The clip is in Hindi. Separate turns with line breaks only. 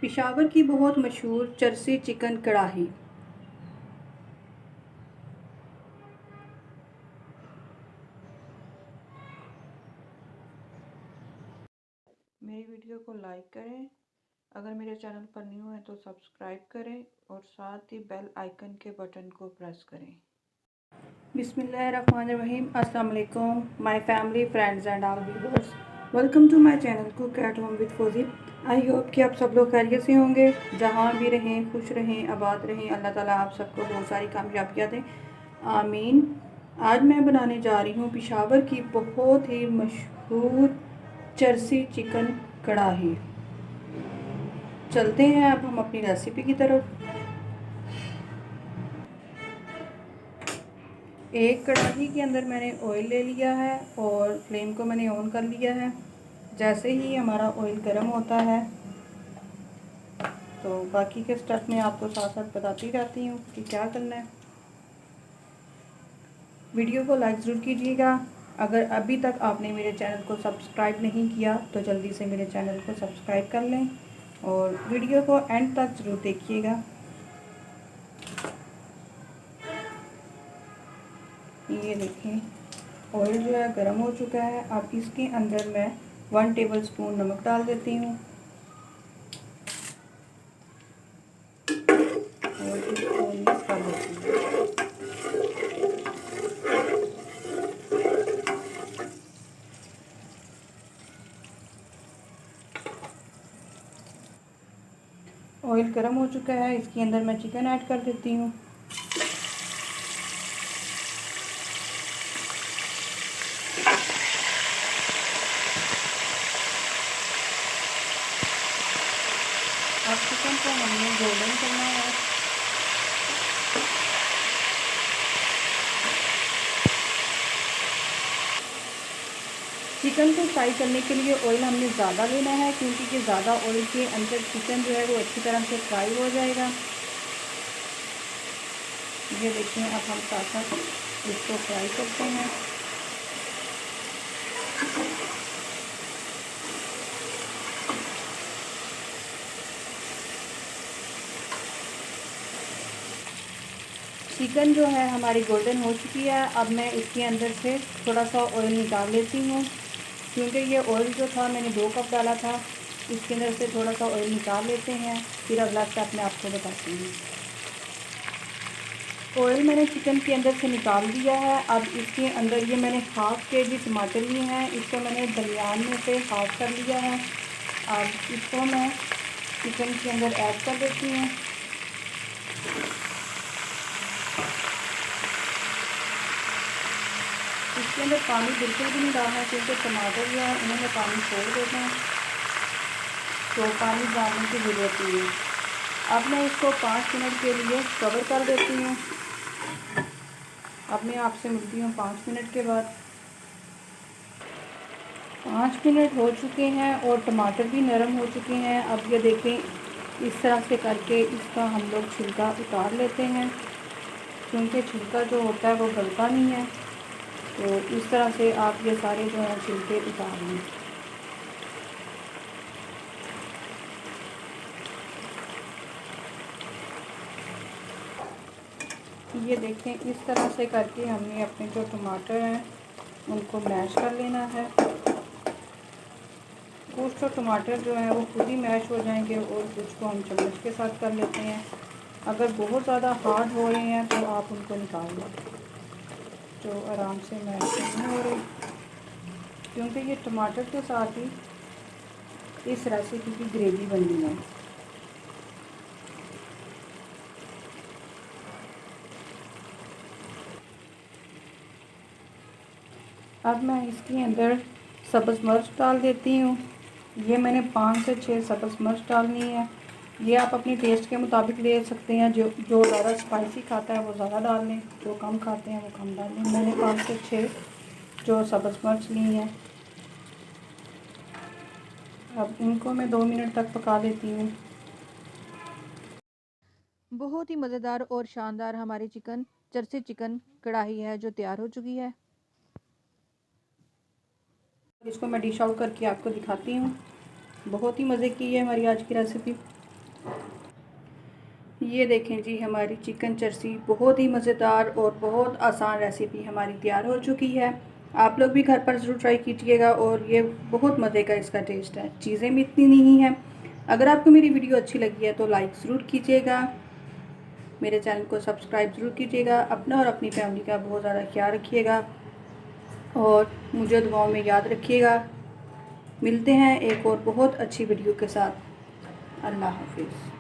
पेशावर की बहुत मशहूर चरसी चिकन कढ़ाई। मेरी वीडियो को लाइक करें, अगर मेरे चैनल पर न्यू है तो सब्सक्राइब करें और साथ ही बेल आइकन के बटन को प्रेस करें। बिस्मिल्लाहिर्रहमानिर्रहीम। अस्सलाम वालेकुम my family, friends and all viewers. Welcome to my channel cook at home with Fauji. I hope कि आप सब लोग खैरियत से होंगे, जहाँ भी रहें खुश रहें, आबाद रहें। अल्लाह ताला आप सबको बहुत सारी कामयाबियाँ दें, आमीन। आज मैं बनाने जा रही हूँ पेशावर की बहुत ही मशहूर चरसी चिकन कढ़ाई। चलते हैं अब हम अपनी रेसिपी की तरफ। एक कढ़ाई के अंदर मैंने ऑयल ले लिया है और फ्लेम को मैंने ऑन कर लिया है। जैसे ही हमारा ऑयल गर्म होता है तो बाकी के स्टेप मैं आपको साथ साथ बताती रहती हूँ कि क्या करना है। वीडियो को लाइक ज़रूर कीजिएगा। अगर अभी तक आपने मेरे चैनल को सब्सक्राइब नहीं किया तो जल्दी से मेरे चैनल को सब्सक्राइब कर लें और वीडियो को एंड तक ज़रूर देखिएगा। ये देखें ऑयल जो है गर्म हो चुका है। अब इसके अंदर मैं 1 टेबलस्पून नमक डाल देती हूँ और इसको मिक्स कर देती हूँ। ऑयल गर्म हो चुका है, इसके अंदर मैं चिकन ऐड कर देती हूँ। अब चिकन को हमने गोल्डन करना है। चिकन को फ्राई करने के लिए ऑयल हमने ज़्यादा लेना है, क्योंकि ये ज़्यादा ऑयल के अंदर चिकन जो है वो अच्छी तरह से फ्राई हो जाएगा। ये देखते हैं, अब हम साथ साथ इसको फ्राई करते हैं। चिकन जो है हमारी गोल्डन हो चुकी है। अब मैं इसके अंदर से थोड़ा सा ऑयल निकाल लेती हूँ, क्योंकि ये ऑयल जो था मैंने 2 कप डाला था। इसके अंदर से थोड़ा सा ऑयल निकाल लेते हैं, फिर अगला स्टेप मैं आपको बताती हूँ। ऑयल मैंने चिकन के अंदर से निकाल दिया है। अब इसके अंदर ये मैंने हाफ़ केजी टमाटर लिए हैं, इसको मैंने दरमियान में से हाफ़ कर लिया है। अब इसको मैं चिकन के अंदर ऐड कर देती हूँ। इसके अंदर पानी बिल्कुल भी नहीं डालना, क्योंकि टमाटर जो है उन्होंने पानी छोड़ देते हैं, तो पानी डालने की ज़रूरत नहीं है। अब मैं इसको 5 मिनट के लिए कवर कर देती हूँ। अब मैं आपसे मिलती हूँ 5 मिनट के बाद। 5 मिनट हो चुके हैं और टमाटर भी नरम हो चुके हैं। अब ये देखें, इस तरह से करके इसका हम लोग छिलका उतार लेते हैं, क्योंकि छिलका जो होता है वो गलता नहीं है। तो इस तरह से आप ये सारे जो है छिलके उतार लें। ये देखें, इस तरह से करके हमने अपने जो टमाटर हैं उनको मैश कर लेना है। कुछ तो टमाटर जो है वो खुद ही मैश हो जाएंगे और कुछ को हम चम्मच के साथ कर लेते हैं। अगर बहुत ज़्यादा हार्ड हो रहे हैं तो आप उनको निकाल लें, तो आराम से मैश नहीं हो रहे, क्योंकि ये टमाटर के साथ ही इस रेसिपी की ग्रेवी बननी है। अब मैं इसके अंदर सब्ज़ मिर्च डाल देती हूँ। ये मैंने 5 से 6 सब्ज़ मिर्च डालनी है। ये आप अपनी टेस्ट के मुताबिक ले सकते हैं। जो ज़्यादा स्पाइसी खाता है वो ज़्यादा डाल लें, जो कम खाते हैं वो कम डाल लें। मैंने 5 से 6 जो सब्ज़ मिर्च ली हैं। अब इनको मैं 2 मिनट तक पका लेती हूँ। बहुत ही मज़ेदार और शानदार हमारी चरसी चिकन कढ़ाई है जो तैयार हो चुकी है। इसको मैं डिश आउट करके आपको दिखाती हूँ। बहुत ही मज़े की है हमारी आज की रेसिपी। ये देखें जी, हमारी चिकन चरसी बहुत ही मज़ेदार और बहुत आसान रेसिपी हमारी तैयार हो चुकी है। आप लोग भी घर पर ज़रूर ट्राई कीजिएगा और ये बहुत मज़े का इसका टेस्ट है। चीज़ें भी इतनी नहीं हैं। अगर आपको मेरी वीडियो अच्छी लगी है तो लाइक ज़रूर कीजिएगा, मेरे चैनल को सब्सक्राइब ज़रूर कीजिएगा। अपना और अपनी फैमिली का बहुत ज़्यादा ख्याल रखिएगा और मुझे दुआओं में याद रखिएगा। मिलते हैं एक और बहुत अच्छी वीडियो के साथ। अल्लाह हाफिज़।